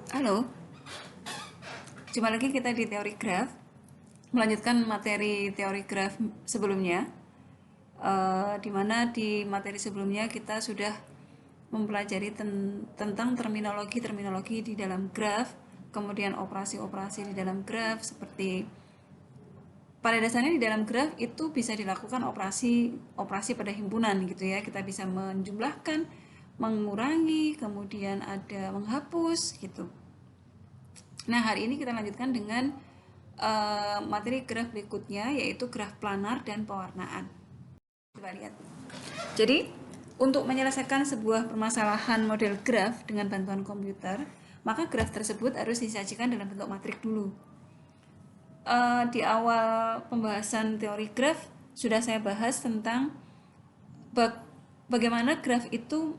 Halo, jumpa lagi kita di teori graf. Melanjutkan materi teori graf sebelumnya, di mana di materi sebelumnya kita sudah mempelajari tentang terminologi-terminologi di dalam graf, kemudian operasi-operasi di dalam graf, seperti pada dasarnya di dalam graf itu bisa dilakukan operasi pada himpunan gitu ya. Kita bisa menjumlahkan, mengurangi, kemudian ada menghapus gitu. Nah, hari ini kita lanjutkan dengan materi graf berikutnya, yaitu graf planar dan pewarnaan. Coba lihat. Jadi, untuk menyelesaikan sebuah permasalahan model graf dengan bantuan komputer, maka graf tersebut harus disajikan dalam bentuk matrik dulu. Di awal pembahasan teori graf, sudah saya bahas tentang bagaimana graf itu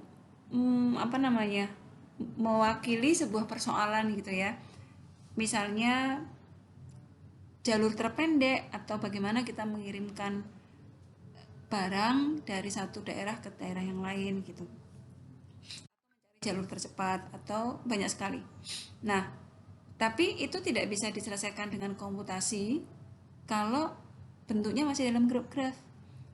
mewakili sebuah persoalan gitu ya. Misalnya jalur terpendek, atau bagaimana kita mengirimkan barang dari satu daerah ke daerah yang lain gitu, jalur tercepat, atau banyak sekali. Nah, tapi itu tidak bisa diselesaikan dengan komputasi kalau bentuknya masih dalam grup graf.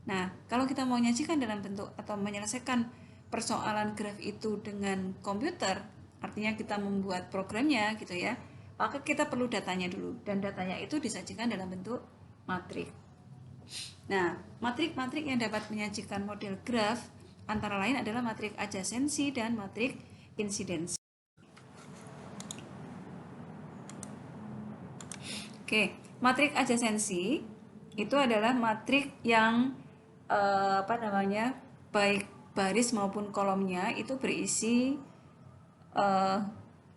Nah, kalau kita mau menyajikan dalam bentuk atau menyelesaikan persoalan graf itu dengan komputer, artinya kita membuat programnya gitu ya, maka kita perlu datanya dulu, dan datanya itu disajikan dalam bentuk matrik. Nah, matrik-matrik yang dapat menyajikan model graf antara lain adalah matrik adjasensi dan matrik insidensi. Oke, matrik adjasensi itu adalah matrik yang baik baris maupun kolomnya itu berisi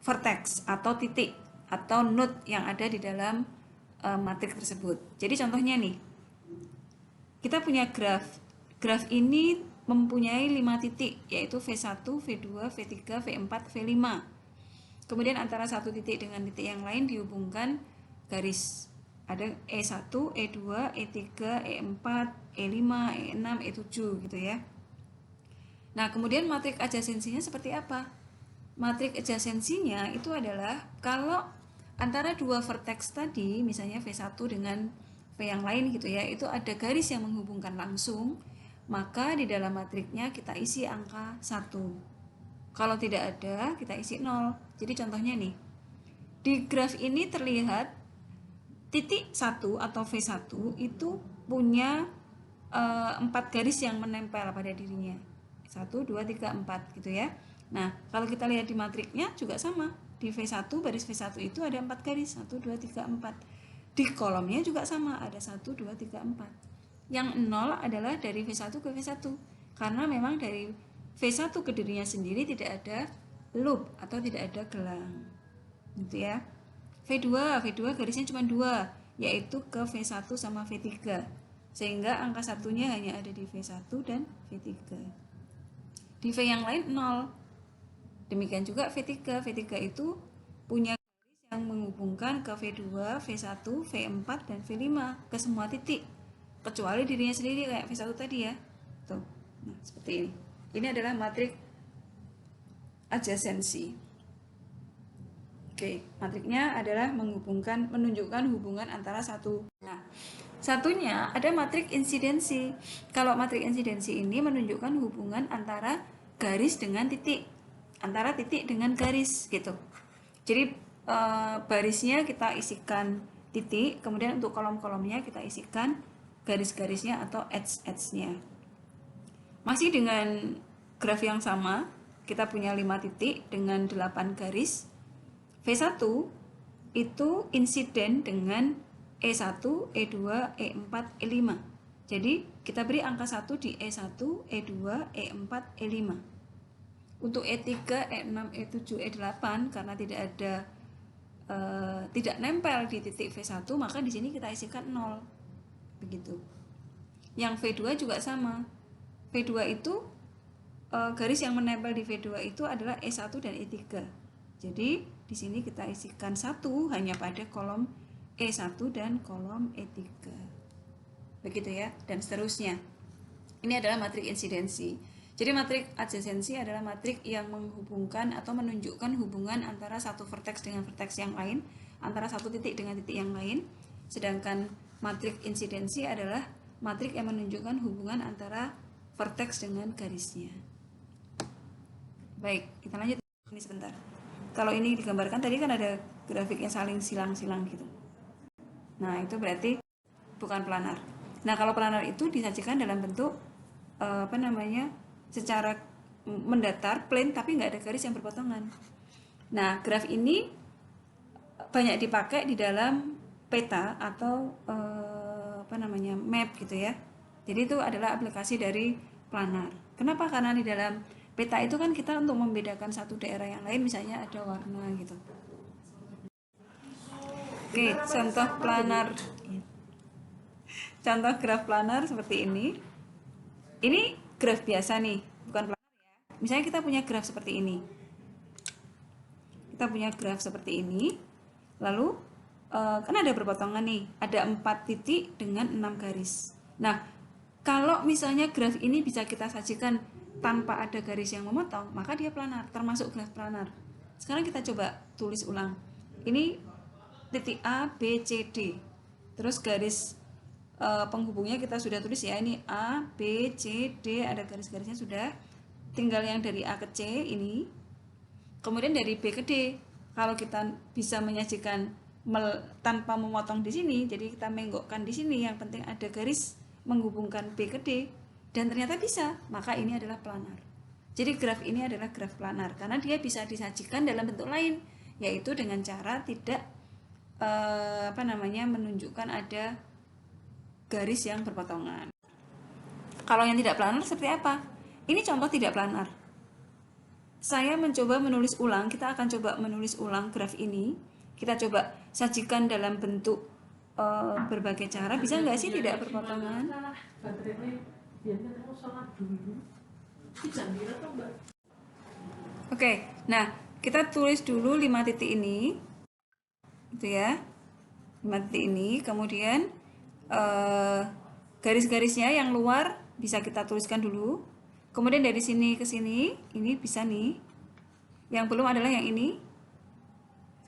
vertex atau titik atau node yang ada di dalam matrik tersebut. Jadi contohnya nih, kita punya graf. Graf ini mempunyai 5 titik, yaitu V1, V2, V3, V4, V5. Kemudian antara satu titik dengan titik yang lain dihubungkan garis. Ada E1, E2, E3, E4, E5, E6, E7 gitu ya. Nah, kemudian matrik adjasensinya seperti apa? Matrik adjasensinya itu adalah kalau antara dua vertex tadi, misalnya V1 dengan V yang lain gitu ya, itu ada garis yang menghubungkan langsung, maka di dalam matriknya kita isi angka 1. Kalau tidak ada, kita isi 0. Jadi contohnya nih, di graf ini terlihat titik 1 atau V1 itu punya 4 garis yang menempel pada dirinya. 1, 2, 3, 4 gitu ya. Nah, kalau kita lihat di matriknya juga sama. Di V1, baris V1 itu ada 4 garis, 1, 2, 3, 4. Di kolomnya juga sama, ada 1, 2, 3, 4. Yang 0 adalah dari V1 ke V1. Karena memang dari V1 ke dirinya sendiri tidak ada loop atau tidak ada gelang. Gitu ya. V2 garisnya cuma 2, yaitu ke V1 sama V3. Sehingga angka satunya hanya ada di V1 dan V3. Di V yang lain 0. Demikian juga V3. V3 itu punya garis yang menghubungkan ke V2, V1, V4, dan V5 ke semua titik. Kecuali dirinya sendiri kayak V1 tadi ya. Tuh. Nah, seperti ini. Ini adalah matrik adjasensi. Oke, matriknya adalah menunjukkan hubungan antara satu. Nah, satunya ada matrik insidensi. Kalau matrik insidensi ini menunjukkan hubungan antara garis dengan titik, antara titik dengan garis gitu. Jadi barisnya kita isikan titik, kemudian untuk kolom-kolomnya kita isikan garis-garisnya atau edge-edge-nya. Masih dengan graf yang sama, kita punya 5 titik dengan 8 garis. V1 itu insiden dengan E1, E2, E4, E5. Jadi kita beri angka 1 di E1, E2, E4, E5. Untuk E3, E6, E7, E8 karena tidak nempel di titik V1, maka di sini kita isikan 0. Begitu. Yang V2 juga sama. V2 itu garis yang menempel di V2 itu adalah E1 dan E3. Jadi di sini kita isikan 1 hanya pada kolom E1 dan kolom E3. Begitu ya, dan seterusnya. Ini adalah matrik insidensi. Jadi matrik adjasensi adalah matrik yang menghubungkan atau menunjukkan hubungan antara satu vertex dengan vertex yang lain, antara satu titik dengan titik yang lain. Sedangkan matrik insidensi adalah matrik yang menunjukkan hubungan antara vertex dengan garisnya. Baik, kita lanjut ini sebentar. Kalau ini digambarkan tadi kan ada grafiknya saling silang-silang gitu. Nah, itu berarti bukan planar. Nah, kalau planar itu disajikan dalam bentuk secara mendatar, plain, tapi nggak ada garis yang berpotongan. Nah, graf ini banyak dipakai di dalam peta atau map gitu ya. Jadi itu adalah aplikasi dari planar. Kenapa? Karena di dalam peta itu kan kita untuk membedakan satu daerah yang lain, misalnya ada warna gitu. Oke, contoh planar. Contoh graf planar seperti ini. Ini graf biasa nih, bukan planar ya. Misalnya kita punya graf seperti ini. Kita punya graf seperti ini. Lalu kan ada berpotongan nih, ada 4 titik dengan 6 garis. Nah, kalau misalnya graf ini bisa kita sajikan tanpa ada garis yang memotong, maka dia planar, termasuk graf planar. Sekarang kita coba tulis ulang. Ini titik A, B, C, D. Terus garis penghubungnya kita sudah tulis ya, ini A, B, C, D, ada garis-garisnya sudah. Tinggal yang dari A ke C ini. Kemudian dari B ke D. Kalau kita bisa menyajikan tanpa memotong di sini, jadi kita menggokkan di sini, yang penting ada garis menghubungkan B ke D, dan ternyata bisa, maka ini adalah planar. Jadi graf ini adalah graf planar karena dia bisa disajikan dalam bentuk lain, yaitu dengan cara tidak menunjukkan ada garis yang berpotongan. Kalau yang tidak planar seperti apa? Ini contoh tidak planar. Saya mencoba menulis ulang, kita akan coba menulis ulang graf ini. Kita coba sajikan dalam bentuk berbagai cara. Bisa nggak sih tidak berpotongan? Oke, nah kita tulis dulu 5 titik ini. Itu ya. 5 titik ini, kemudian garis-garisnya yang luar bisa kita tuliskan dulu. Kemudian dari sini ke sini, ini bisa nih. Yang belum adalah yang ini.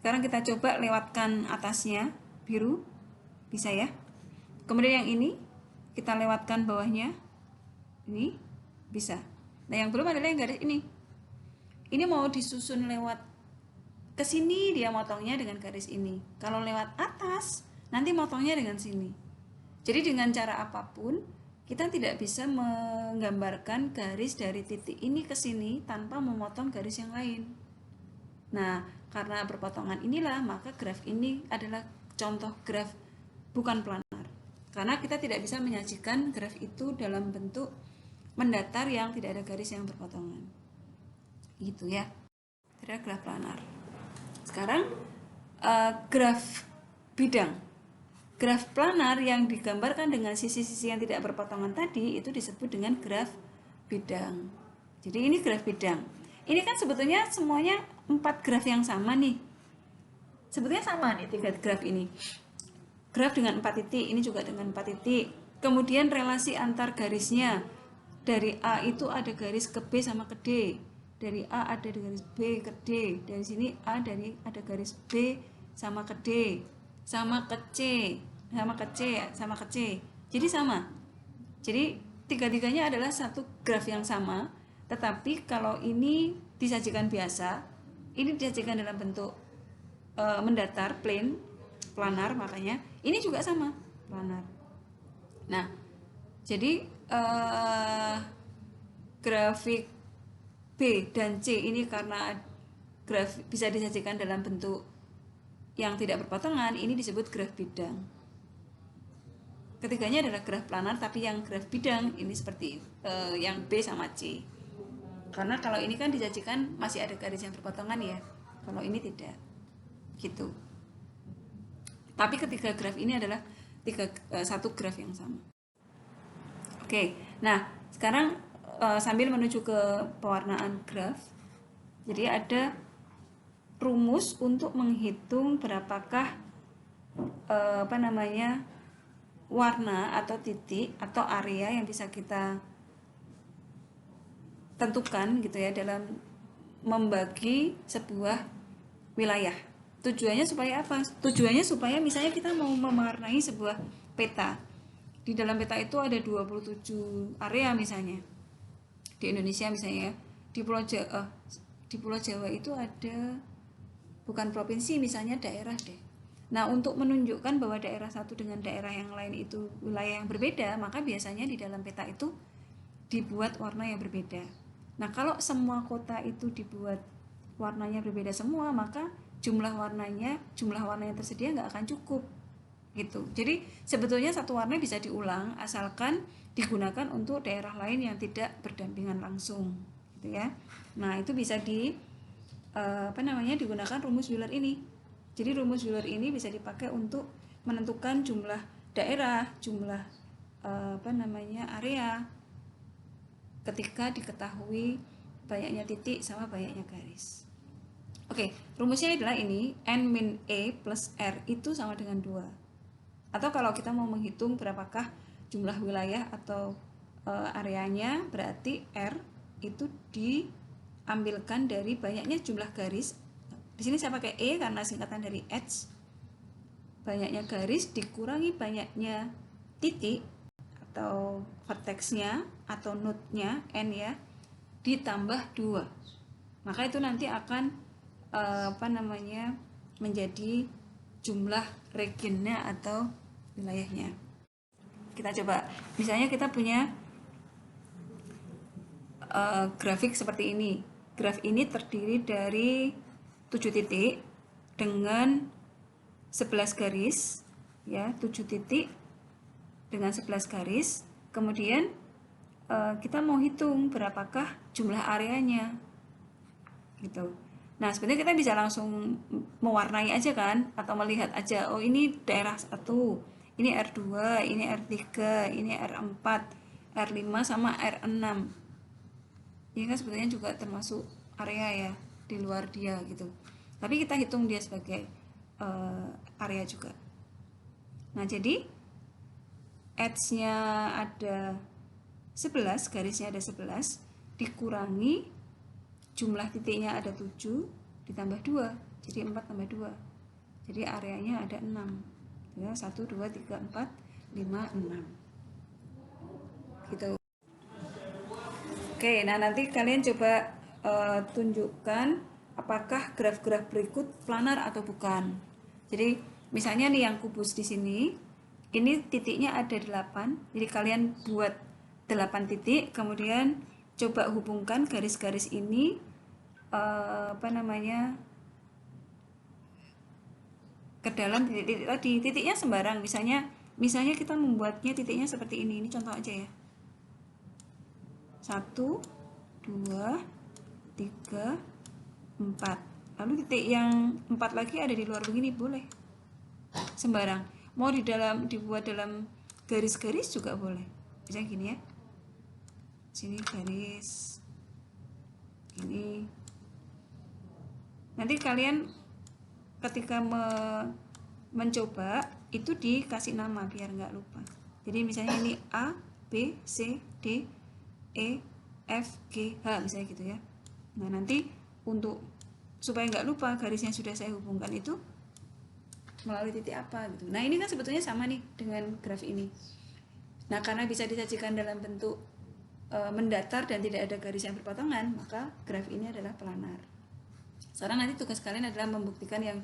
Sekarang kita coba lewatkan atasnya, biru. Bisa ya. Kemudian yang ini, kita lewatkan bawahnya. Ini, bisa. Nah, yang belum adalah yang garis ini. Ini mau disusun lewat ke sini, dia motongnya dengan garis ini. Kalau lewat atas, nanti motongnya dengan sini. Jadi dengan cara apapun, kita tidak bisa menggambarkan garis dari titik ini ke sini tanpa memotong garis yang lain. Nah, karena berpotongan inilah, maka graf ini adalah contoh graf bukan planar. Karena kita tidak bisa menyajikan graf itu dalam bentuk mendatar yang tidak ada garis yang berpotongan. Gitu ya. Itu adalah graf planar. Sekarang graf bidang. Graf planar yang digambarkan dengan sisi-sisi yang tidak berpotongan tadi itu disebut dengan graf bidang. Jadi ini graf bidang. Ini kan sebetulnya semuanya 4 graf yang sama nih. Sebetulnya sama nih 3 graf ini. Graf dengan 4 titik, ini juga dengan 4 titik. Kemudian relasi antar garisnya. Dari A itu ada garis ke B sama ke D. Dari A ada garis B ke D. Dari sini A ada garis B sama ke D. Sama ke C. Sama ke C, sama ke C. Jadi sama. Jadi tiga-tiganya adalah satu graf yang sama, tetapi kalau ini disajikan biasa, ini disajikan dalam bentuk mendatar, plain, planar, makanya ini juga sama, planar. Nah, jadi grafik B dan C ini karena graf bisa disajikan dalam bentuk yang tidak berpotongan, ini disebut graf bidang. Ketiganya adalah graf planar, tapi yang graf bidang ini seperti yang B sama C. Karena kalau ini kan disajikan masih ada garis yang berpotongan ya. Kalau ini tidak. Gitu. Tapi ketiga graf ini adalah satu graf yang sama. Oke. Nah, sekarang sambil menuju ke pewarnaan graf. Jadi ada rumus untuk menghitung berapakah warna atau titik atau area yang bisa kita tentukan gitu ya dalam membagi sebuah wilayah. Tujuannya supaya apa? Tujuannya supaya misalnya kita mau mewarnai sebuah peta. Di dalam peta itu ada 27 area misalnya. Di Indonesia misalnya ya. Di Pulau Jawa itu ada, bukan provinsi, misalnya daerah deh. Nah, untuk menunjukkan bahwa daerah satu dengan daerah yang lain itu wilayah yang berbeda, maka biasanya di dalam peta itu dibuat warna yang berbeda. Nah, kalau semua kota itu dibuat warnanya berbeda semua, maka jumlah warna yang tersedia nggak akan cukup gitu. Jadi sebetulnya satu warna bisa diulang asalkan digunakan untuk daerah lain yang tidak berdampingan langsung, gitu ya. Nah, itu bisa digunakan rumus Euler ini. Jadi rumus Euler ini bisa dipakai untuk menentukan jumlah daerah, jumlah area ketika diketahui banyaknya titik sama banyaknya garis. Oke, rumusnya adalah ini, N min E plus R itu sama dengan 2. Atau kalau kita mau menghitung berapakah jumlah wilayah atau areanya, berarti R itu diambilkan dari banyaknya jumlah garis. Di sini saya pakai E karena singkatan dari edge. Banyaknya garis dikurangi banyaknya titik atau vertexnya atau node-nya N ya, ditambah 2. Maka itu nanti akan menjadi jumlah regionnya atau wilayahnya. Kita coba, misalnya kita punya grafik seperti ini. Graf ini terdiri dari 7 titik dengan 11 garis ya, 7 titik dengan 11 garis. Kemudian kita mau hitung berapakah jumlah areanya gitu. Nah, sebenarnya kita bisa langsung mewarnai aja kan, atau melihat aja, oh ini daerah 1, ini R2, ini R3, ini R4, R5 sama R6. Ini kan sebetulnya juga termasuk area ya, di luar dia gitu. Tapi kita hitung dia sebagai area juga. Nah, jadi edge-nya ada 11, garisnya ada 11, dikurangi jumlah titiknya ada 7 ditambah 2, jadi 4 tambah 2. Jadi areanya ada 6. Ya, 1 2 3 4 5 6. Gitu. Oke, nah nanti kalian coba tunjukkan apakah graf-graf berikut planar atau bukan. Jadi misalnya nih yang kubus di sini, ini titiknya ada 8. Jadi kalian buat 8 titik, kemudian coba hubungkan garis-garis ini ke dalam titik-titik tadi. Titiknya sembarang, misalnya kita membuatnya titiknya seperti ini contoh aja ya. 1 2 3 4. Lalu titik yang 4 lagi ada di luar begini, boleh. Sembarang. Mau dibuat dalam garis-garis juga boleh. Misalnya gini ya. Sini garis. Ini. Nanti kalian ketika mencoba itu dikasih nama biar nggak lupa. Jadi misalnya ini A, B, C, D, E, F, G, H misalnya gitu ya. Nah, nanti untuk supaya nggak lupa garis yang sudah saya hubungkan itu melalui titik apa gitu. Nah, ini kan sebetulnya sama nih dengan graf ini. Nah, karena bisa disajikan dalam bentuk mendatar dan tidak ada garis yang berpotongan, maka graf ini adalah planar. Sekarang nanti tugas kalian adalah membuktikan yang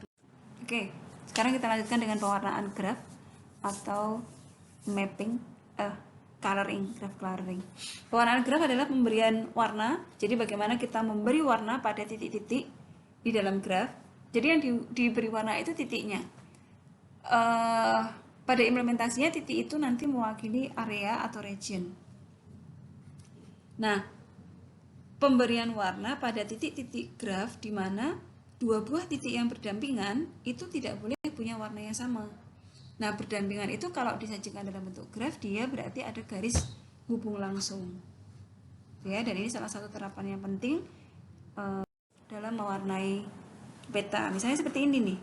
Oke, sekarang kita lanjutkan dengan pewarnaan graf atau mapping, coloring, graph coloring. Pewarnaan graf adalah pemberian warna. Jadi bagaimana kita memberi warna pada titik-titik di dalam graf. Jadi yang diberi warna itu titiknya. Pada implementasinya titik itu nanti mewakili area atau region. Nah, pemberian warna pada titik-titik graf di mana dua buah titik yang berdampingan itu tidak boleh punya warna yang sama. Nah, berdampingan itu kalau disajikan dalam bentuk graf, dia berarti ada garis hubung langsung. Ya, dan ini salah satu terapan yang penting dalam mewarnai peta. Misalnya seperti ini nih.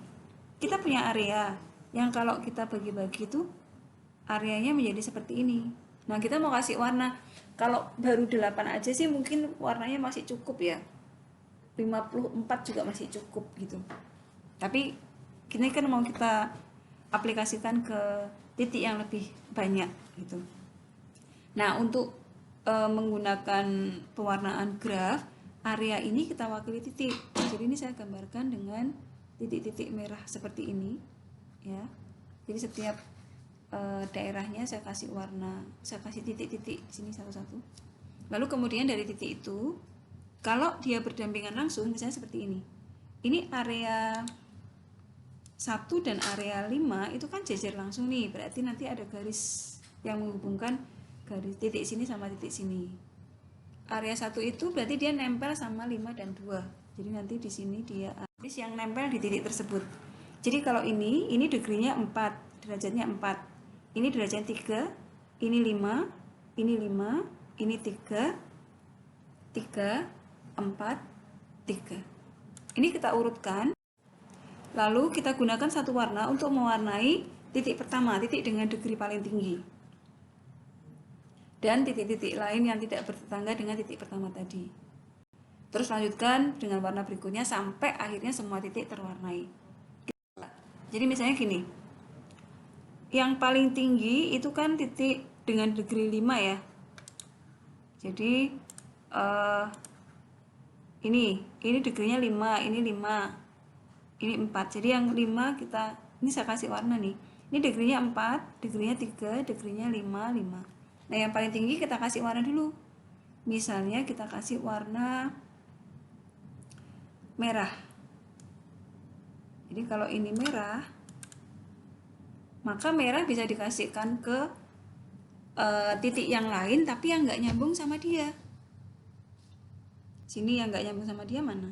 Kita punya area yang kalau kita bagi-bagi itu areanya menjadi seperti ini. Nah, kita mau kasih warna, kalau baru 8 aja sih mungkin warnanya masih cukup ya. 54 juga masih cukup gitu. Tapi ini kan mau kita aplikasikan ke titik yang lebih banyak gitu. Nah, untuk menggunakan pewarnaan graf, area ini kita wakili titik. Jadi ini saya gambarkan dengan titik-titik merah seperti ini ya. Jadi setiap daerahnya saya kasih warna, saya kasih titik-titik sini satu-satu. Lalu kemudian dari titik itu, kalau dia berdampingan langsung, misalnya seperti ini. Ini area 1 dan area 5 itu kan jejer langsung nih, berarti nanti ada garis yang menghubungkan garis titik sini sama titik sini. Area 1 itu berarti dia nempel sama 5 dan 2. Jadi nanti di sini dia garis yang nempel di titik tersebut. Jadi kalau ini degree-nya 4, derajatnya 4. Ini derajatnya 3, ini 5, ini 5, ini 3, 3, 4, 3. Ini kita urutkan. Lalu kita gunakan satu warna untuk mewarnai titik pertama, titik dengan degree paling tinggi. Dan titik-titik lain yang tidak bertetangga dengan titik pertama tadi. Terus lanjutkan dengan warna berikutnya sampai akhirnya semua titik terwarnai. Jadi misalnya gini, yang paling tinggi itu kan titik dengan degree 5 ya. Jadi ini degree-nya 5, ini 5, ini 4. Jadi yang 5 kita, ini saya kasih warna nih. Ini degree-nya 4, degree-nya 3, degree-nya 5, 5. Nah, yang paling tinggi kita kasih warna dulu. Misalnya kita kasih warna merah. Jadi kalau ini merah, maka merah bisa dikasihkan ke titik yang lain tapi yang nggak nyambung sama dia. Sini yang nggak nyambung sama dia mana?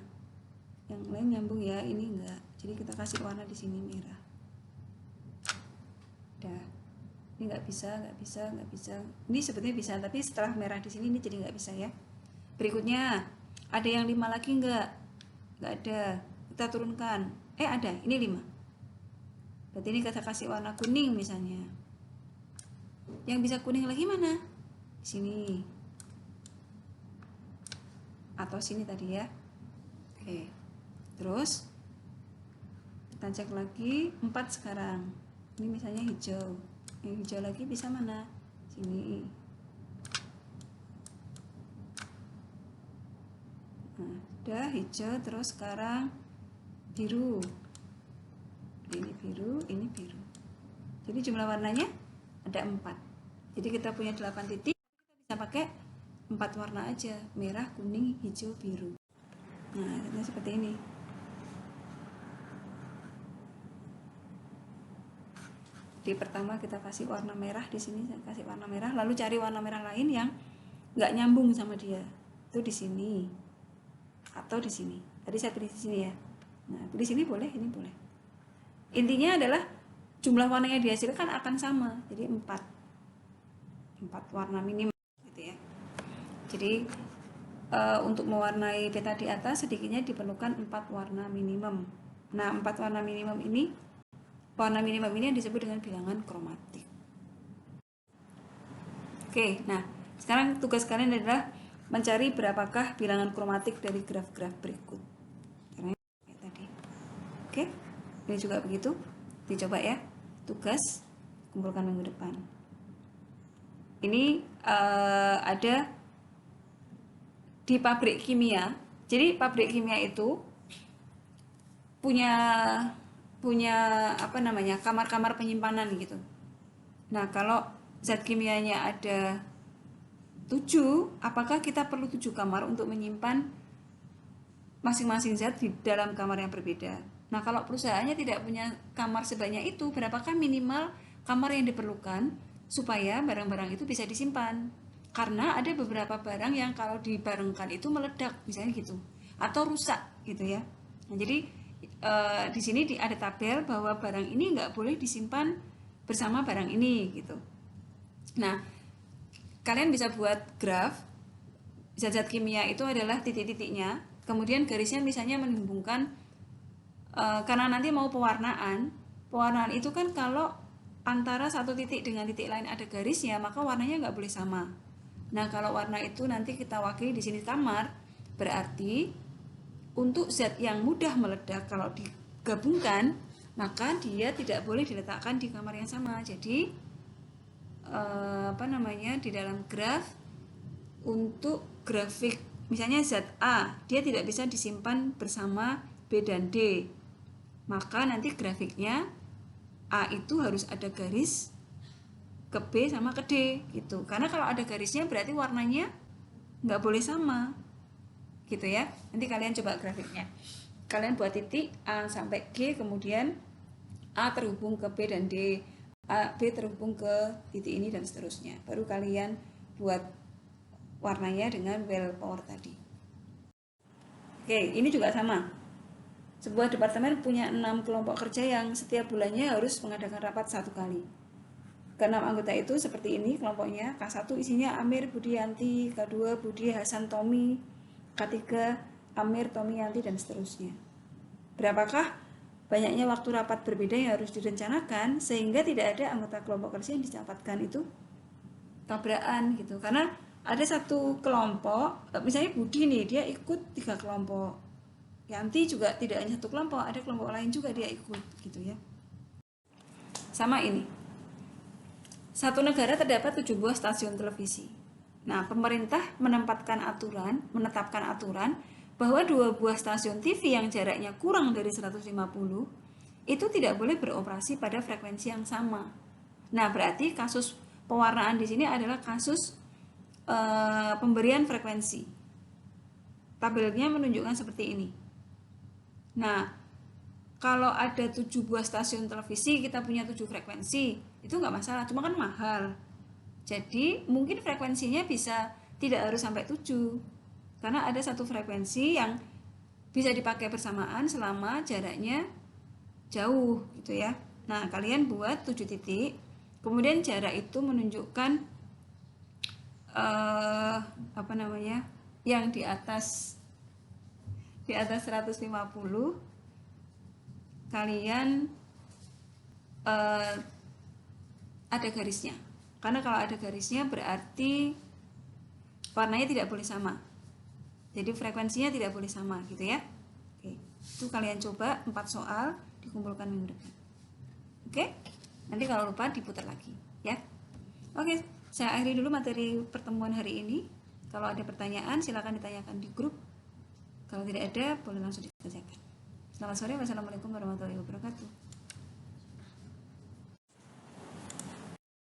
Yang lain nyambung ya, ini enggak. Jadi kita kasih warna di sini merah. Dah. Ini nggak bisa. Ini sebetulnya bisa, tapi setelah merah di sini ini jadi nggak bisa ya. Berikutnya, ada yang 5 lagi nggak? Nggak ada. Kita turunkan. Ada, ini 5. Berarti ini kita kasih warna kuning misalnya. Yang bisa kuning lagi mana? Sini. Atau sini tadi ya. Oke. Terus kita cek lagi 4 sekarang. Ini misalnya hijau. Yang hijau lagi bisa mana? Sini. Nah, udah hijau, terus sekarang biru. Ini biru, ini biru. Jadi jumlah warnanya ada 4. Jadi kita punya 8 titik, kita bisa pakai 4 warna aja, merah, kuning, hijau, biru. Nah, ini seperti ini. Di pertama kita kasih warna merah, di sini saya kasih warna merah, lalu cari warna merah lain yang nggak nyambung sama dia. Itu di sini atau di sini. Tadi saya pilih di sini ya. Nah, pilih sini boleh, ini boleh. Intinya adalah jumlah warna yang dihasilkan akan sama, jadi 4 warna minimal gitu ya. Jadi untuk mewarnai peta di atas sedikitnya diperlukan 4 warna minimum. Nah, 4 warna minimum ini, warna minimum ini yang disebut dengan bilangan kromatik. Oke, nah sekarang tugas kalian adalah mencari berapakah bilangan kromatik dari graf-graf berikut. Karena kayak tadi. Oke, ini juga begitu. Dicoba ya. Tugas kumpulkan minggu depan. Ini ada di pabrik kimia. Jadi pabrik kimia itu punya apa namanya, kamar-kamar penyimpanan gitu. Nah, kalau zat kimianya ada 7, apakah kita perlu 7 kamar untuk menyimpan masing-masing zat di dalam kamar yang berbeda? Nah, kalau perusahaannya tidak punya kamar sebanyak itu, berapakah minimal kamar yang diperlukan supaya barang-barang itu bisa disimpan? Karena ada beberapa barang yang kalau dibarengkan itu meledak, misalnya gitu, atau rusak gitu ya. Nah, jadi di sini ada tabel bahwa barang ini nggak boleh disimpan bersama barang ini gitu. Nah, kalian bisa buat graf zat-zat kimia itu adalah titik-titiknya, kemudian garisnya misalnya menghubungkan karena nanti mau pewarnaan itu kan kalau antara satu titik dengan titik lain ada garisnya, maka warnanya nggak boleh sama. Nah, kalau warna itu nanti kita wakili di sini samar, berarti untuk zat yang mudah meledak kalau digabungkan, maka dia tidak boleh diletakkan di kamar yang sama. Jadi di dalam graf untuk grafik misalnya zat A, dia tidak bisa disimpan bersama B dan D. Maka nanti grafiknya A itu harus ada garis ke B sama ke D gitu. Karena kalau ada garisnya berarti warnanya nggak boleh sama gitu ya. Nanti kalian coba grafiknya. Kalian buat titik A sampai G, kemudian A terhubung ke B dan D, A, B terhubung ke titik ini dan seterusnya. Baru kalian buat warnanya dengan well power tadi. Oke, ini juga sama. Sebuah departemen punya 6 kelompok kerja yang setiap bulannya harus mengadakan rapat 1 kali. Ke-6 anggota itu seperti ini kelompoknya. K1 isinya Amir, Budi, Yanti. K2 Budi, Hasan, Tommy. K3 Amir, Tommy, Yanti, dan seterusnya. Berapakah banyaknya waktu rapat berbeda yang harus direncanakan sehingga tidak ada anggota kelompok kerja yang didapatkan itu tabrakan gitu. Karena ada satu kelompok, misalnya Budi nih, dia ikut 3 kelompok. Yanti juga tidak hanya satu kelompok, ada kelompok lain juga dia ikut gitu ya. Sama ini. Satu negara terdapat 7 buah stasiun televisi. Nah, pemerintah menetapkan aturan bahwa 2 buah stasiun TV yang jaraknya kurang dari 150 itu tidak boleh beroperasi pada frekuensi yang sama. Nah, berarti kasus pewarnaan di sini adalah kasus pemberian frekuensi. Tabelnya menunjukkan seperti ini. Nah, kalau ada 7 buah stasiun televisi, kita punya 7 frekuensi, itu nggak masalah, cuma kan mahal. Jadi mungkin frekuensinya bisa tidak harus sampai 7, karena ada satu frekuensi yang bisa dipakai bersamaan selama jaraknya jauh gitu ya. Nah, kalian buat 7 titik, kemudian jarak itu menunjukkan yang di atas 150 kalian ada garisnya. Karena kalau ada garisnya berarti warnanya tidak boleh sama. Jadi frekuensinya tidak boleh sama gitu ya. Oke, itu kalian coba 4 soal dikumpulkan minggu depan. Oke? Nanti kalau lupa diputar lagi ya. Oke, saya akhiri dulu materi pertemuan hari ini. Kalau ada pertanyaan silakan ditanyakan di grup. Kalau tidak ada boleh langsung dikerjakan. Selamat sore. Wassalamualaikum warahmatullahi wabarakatuh.